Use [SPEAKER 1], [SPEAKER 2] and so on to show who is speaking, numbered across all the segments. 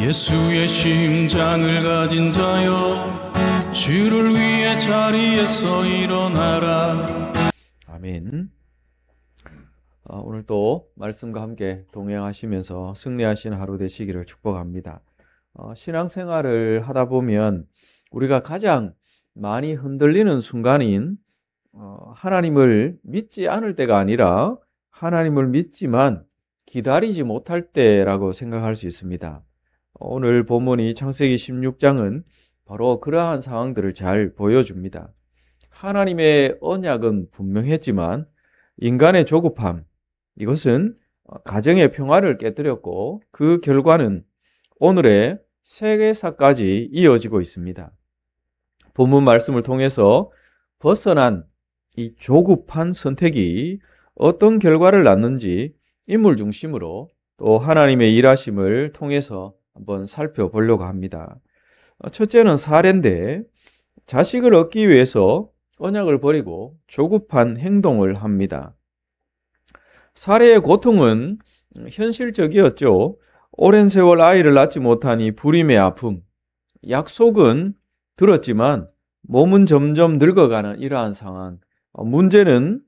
[SPEAKER 1] 예수의 심장을 가진 자여, 주를 위해 자리에서 일어나라.
[SPEAKER 2] 아멘. 오늘 또 말씀과 함께 동행하시면서 승리하시는 하루 되시기를 축복합니다. 신앙생활을 하다 보면 우리가 가장 많이 흔들리는 순간인 하나님을 믿지 않을 때가 아니라 하나님을 믿지만 기다리지 못할 때라고 생각할 수 있습니다. 오늘 본문이 창세기 16장은 바로 그러한 상황들을 잘 보여줍니다. 하나님의 언약은 분명했지만 인간의 조급함, 이것은 가정의 평화를 깨뜨렸고 그 결과는 오늘의 세계사까지 이어지고 있습니다. 본문 말씀을 통해서 벗어난 이 조급한 선택이 어떤 결과를 낳는지 인물 중심으로 또 하나님의 일하심을 통해서 한번 살펴보려고 합니다. 첫째는 사례인데, 자식을 얻기 위해서 언약을 버리고 조급한 행동을 합니다. 사례의 고통은 현실적이었죠. 오랜 세월 아이를 낳지 못하니 불임의 아픔, 약속은 들었지만 몸은 점점 늙어가는 이러한 상황. 문제는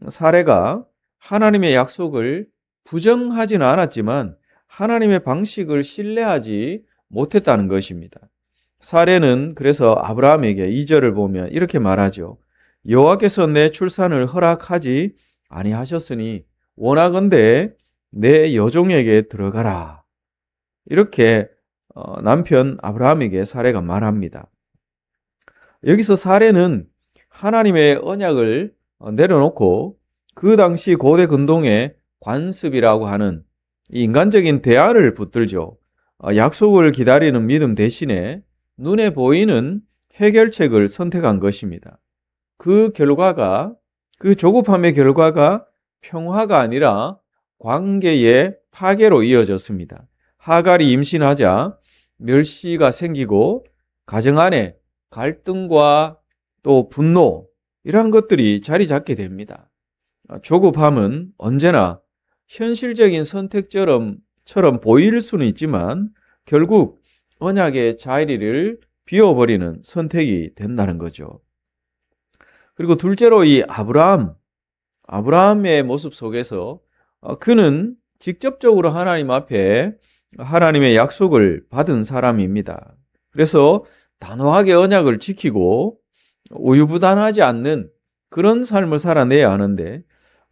[SPEAKER 2] 사례가 하나님의 약속을 부정하지는 않았지만 하나님의 방식을 신뢰하지 못했다는 것입니다. 사례는 그래서 아브라함에게 2절을 보면 이렇게 말하죠. 여호와께서 내 출산을 허락하지 아니하셨으니 원하건대 내 여종에게 들어가라. 이렇게 남편 아브라함에게 사례가 말합니다. 여기서 사례는 하나님의 언약을 내려놓고 그 당시 고대 근동의 관습이라고 하는 인간적인 대안을 붙들죠. 약속을 기다리는 믿음 대신에 눈에 보이는 해결책을 선택한 것입니다. 그 조급함의 결과가 평화가 아니라 관계의 파괴로 이어졌습니다. 하갈이 임신하자 멸시가 생기고 가정 안에 갈등과 또 분노, 이러한 것들이 자리 잡게 됩니다. 조급함은 언제나 현실적인 선택처럼 보일 수는 있지만 결국 언약의 자리를 비워버리는 선택이 된다는 거죠. 그리고 둘째로 이 아브라함의 모습 속에서 그는 직접적으로 하나님 앞에 하나님의 약속을 받은 사람입니다. 그래서 단호하게 언약을 지키고 우유부단하지 않는 그런 삶을 살아내야 하는데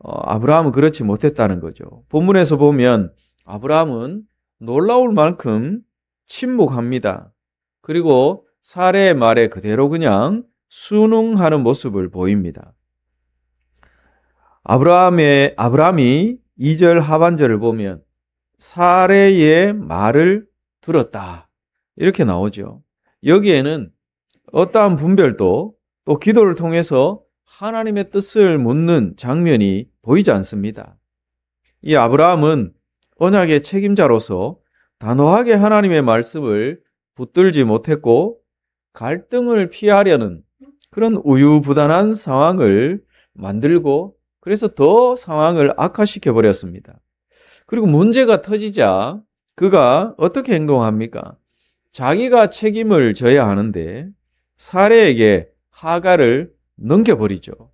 [SPEAKER 2] 아브라함은 그렇지 못했다는 거죠. 본문에서 보면 아브라함은 놀라울 만큼 침묵합니다. 그리고 사례의 말에 그대로 그냥 순응하는 모습을 보입니다. 아브라함이 2절 하반절을 보면 사례의 말을 들었다, 이렇게 나오죠. 여기에는 어떠한 분별도 또 기도를 통해서 하나님의 뜻을 묻는 장면이 보이지 않습니다. 이 아브라함은 언약의 책임자로서 단호하게 하나님의 말씀을 붙들지 못했고 갈등을 피하려는 그런 우유부단한 상황을 만들고 그래서 더 상황을 악화시켜 버렸습니다. 그리고 문제가 터지자 그가 어떻게 행동합니까? 자기가 책임을 져야 하는데 사례에게 하갈을 넘겨버리죠.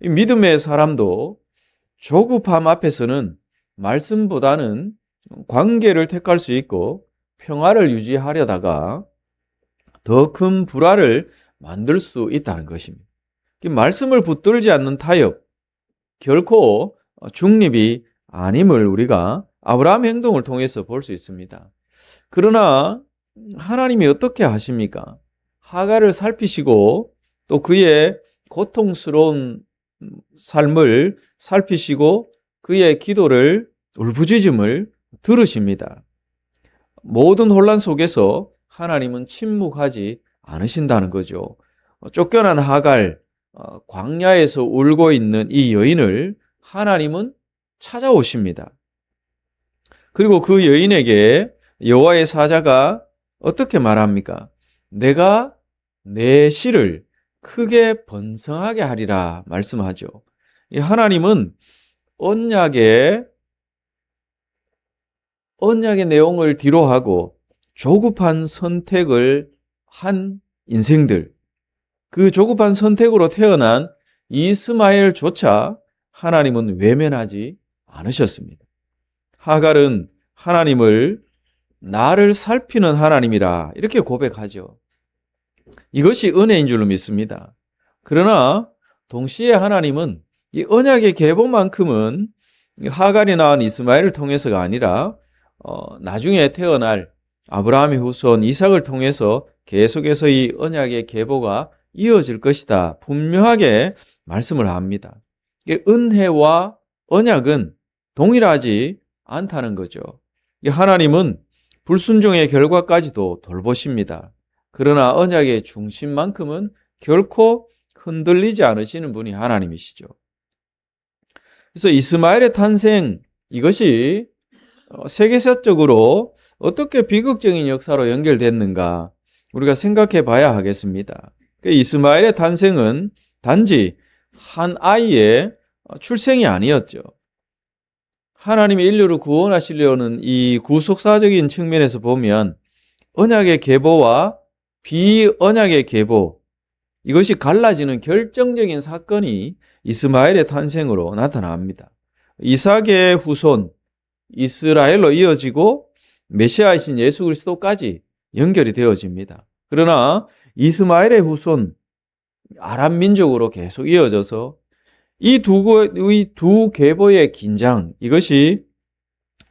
[SPEAKER 2] 이 믿음의 사람도 조급함 앞에서는 말씀보다는 관계를 택할 수 있고 평화를 유지하려다가 더 큰 불화를 만들 수 있다는 것입니다. 말씀을 붙들지 않는 타협, 결코 중립이 아님을 우리가 아브라함 행동을 통해서 볼 수 있습니다. 그러나 하나님이 어떻게 하십니까? 하갈을 살피시고 또 그의 고통스러운 삶을 살피시고 그의 기도를, 울부짖음을 들으십니다. 모든 혼란 속에서 하나님은 침묵하지 않으신다는 거죠. 쫓겨난 하갈, 광야에서 울고 있는 이 여인을 하나님은 찾아오십니다. 그리고 그 여인에게 여호와의 사자가 어떻게 말합니까? 내가 내 씨를 크게 번성하게 하리라 말씀하죠. 이 하나님은 언약의 내용을 뒤로하고 조급한 선택을 한 인생들, 그 조급한 선택으로 태어난 이스마엘조차 하나님은 외면하지 않으셨습니다. 하갈은 하나님을 나를 살피는 하나님이라 이렇게 고백하죠. 이것이 은혜인 줄로 믿습니다. 그러나 동시에 하나님은 이 언약의 계보만큼은 하갈이 낳은 이스마엘을 통해서가 아니라 나중에 태어날 아브라함의 후손 이삭을 통해서 계속해서 이 언약의 계보가 이어질 것이다. 분명하게 말씀을 합니다. 은혜와 언약은 동일하지 않다는 거죠. 하나님은 불순종의 결과까지도 돌보십니다. 그러나 언약의 중심만큼은 결코 흔들리지 않으시는 분이 하나님이시죠. 그래서 이스마엘의 탄생, 이것이 세계사적으로 어떻게 비극적인 역사로 연결됐는가 우리가 생각해 봐야 하겠습니다. 이스마엘의 탄생은 단지 한 아이의 출생이 아니었죠. 하나님이 인류를 구원하시려는 이 구속사적인 측면에서 보면 언약의 계보와 비언약의 계보, 이것이 갈라지는 결정적인 사건이 이스마엘의 탄생으로 나타납니다. 이삭의 후손 이스라엘로 이어지고 메시아이신 예수 그리스도까지 연결이 되어집니다. 그러나 이스마엘의 후손 아람 민족으로 계속 이어져서 이 두 계보의 긴장, 이것이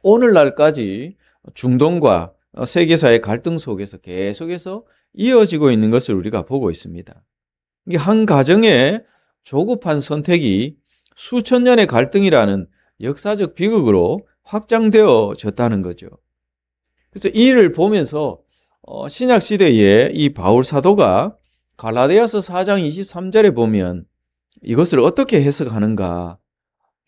[SPEAKER 2] 오늘날까지 중동과 세계사의 갈등 속에서 계속해서 이어지고 있는 것을 우리가 보고 있습니다. 한 가정의 조급한 선택이 수천 년의 갈등이라는 역사적 비극으로 확장되어졌다는 거죠. 그래서 이 일을 보면서 신약 시대에 이 바울 사도가 갈라디아서 4장 23절에 보면 이것을 어떻게 해석하는가?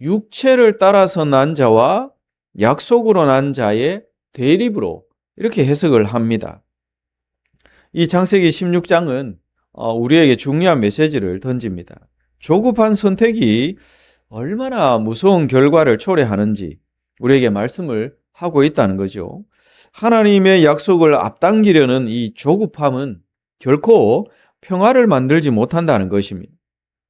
[SPEAKER 2] 육체를 따라서 난 자와 약속으로 난 자의 대립으로 이렇게 해석을 합니다. 이 창세기 16장은 우리에게 중요한 메시지를 던집니다. 조급한 선택이 얼마나 무서운 결과를 초래하는지 우리에게 말씀을 하고 있다는 거죠. 하나님의 약속을 앞당기려는 이 조급함은 결코 평화를 만들지 못한다는 것입니다.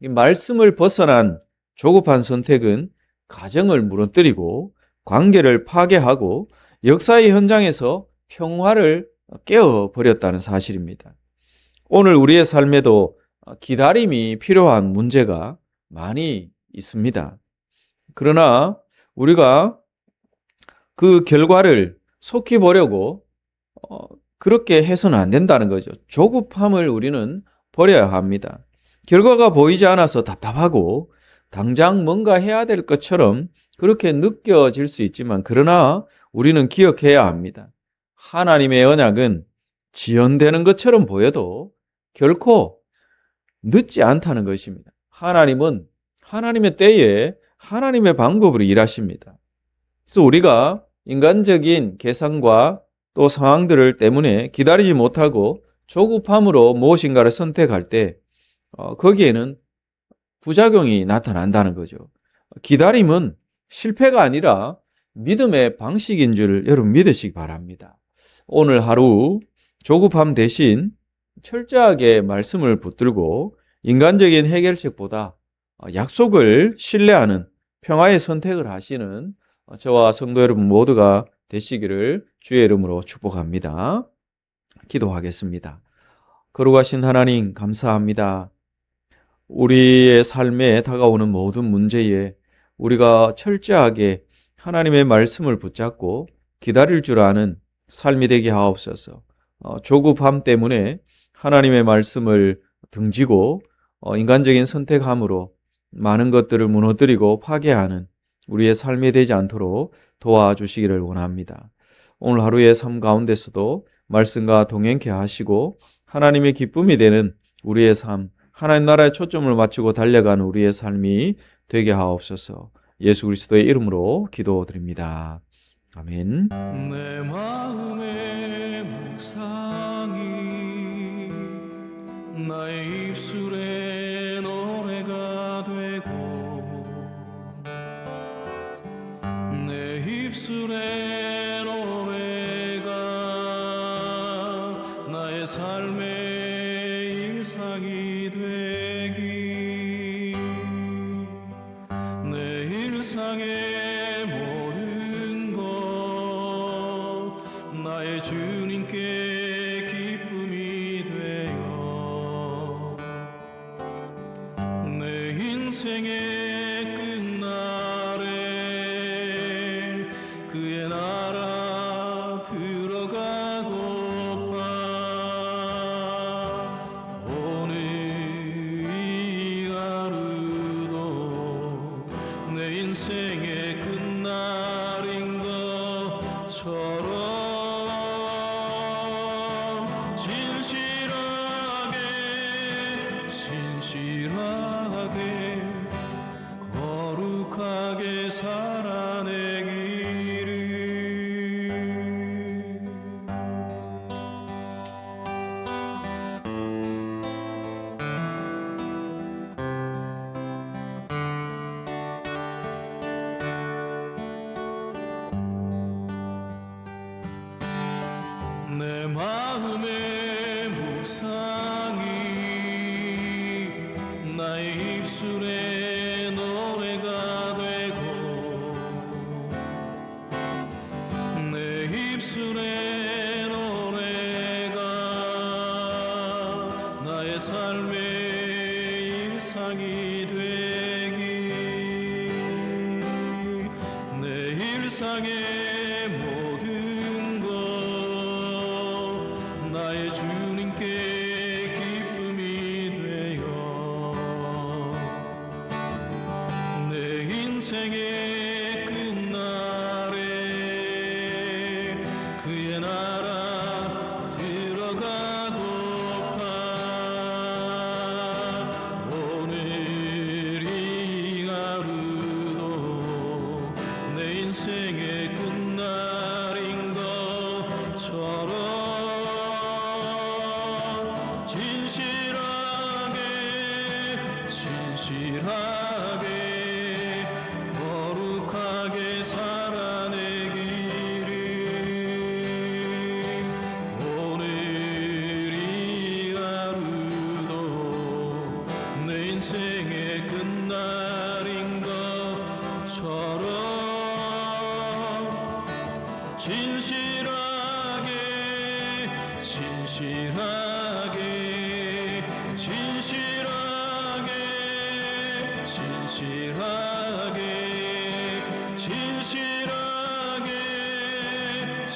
[SPEAKER 2] 이 말씀을 벗어난 조급한 선택은 가정을 무너뜨리고 관계를 파괴하고 역사의 현장에서 평화를 깨어버렸다는 사실입니다. 오늘 우리의 삶에도 기다림이 필요한 문제가 많이 있습니다. 그러나 우리가 그 결과를 속히 보려고 그렇게 해서는 안 된다는 거죠. 조급함을 우리는 버려야 합니다. 결과가 보이지 않아서 답답하고 당장 뭔가 해야 될 것처럼 그렇게 느껴질 수 있지만 그러나 우리는 기억해야 합니다. 하나님의 언약은 지연되는 것처럼 보여도 결코 늦지 않다는 것입니다. 하나님은 하나님의 때에 하나님의 방법으로 일하십니다. 그래서 우리가 인간적인 계산과 또 상황들을 때문에 기다리지 못하고 조급함으로 무엇인가를 선택할 때 거기에는 부작용이 나타난다는 거죠. 기다림은 실패가 아니라 믿음의 방식인 줄 여러분 믿으시기 바랍니다. 오늘 하루 조급함 대신 철저하게 말씀을 붙들고 인간적인 해결책보다 약속을 신뢰하는 평화의 선택을 하시는 저와 성도 여러분 모두가 되시기를 주의 이름으로 축복합니다. 기도하겠습니다. 거룩하신 하나님 감사합니다. 우리의 삶에 다가오는 모든 문제에 우리가 철저하게 하나님의 말씀을 붙잡고 기다릴 줄 아는 삶이 되게 하옵소서. 조급함 때문에 하나님의 말씀을 등지고 인간적인 선택함으로 많은 것들을 무너뜨리고 파괴하는 우리의 삶이 되지 않도록 도와주시기를 원합니다. 오늘 하루의 삶 가운데서도 말씀과 동행케 하시고 하나님의 기쁨이 되는 우리의 삶, 하나님 나라에 초점을 맞추고 달려가는 우리의 삶이 되게 하옵소서. 예수 그리스도의 이름으로 기도드립니다. 아멘.
[SPEAKER 1] 내 마음의 묵상이 나의 입술에 노래가 되고 내 입술에 노래가 나의 삶의 일상이 되기 내 일상의 모든 것 나의 주님께 기쁨이 되어 내 인생의 끝날에 그의 나라 들어가고파 오늘 이 하루도 내 인생의 끝날인 것처럼 진실하게 거룩하게 살아내기를 내 마음의 묵상이 나의 입술의 노래가 되고 내 입술의 노래가 나의 삶의 일상이 되기 내 일상의 모든 것 나의 주님께 기쁨이 되어 내 인생의 끝날에 그의 나라 들어가고파 오늘 이 하루도 내 인생의 끝날인 것처럼 진실하게 거룩하게 살아내기를 오늘 이 하루도 내 인생의 끝날인 것처럼 진실하게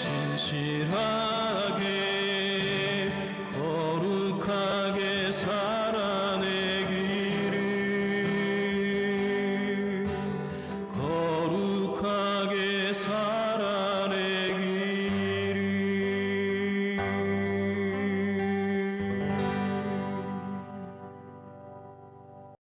[SPEAKER 1] 진실하게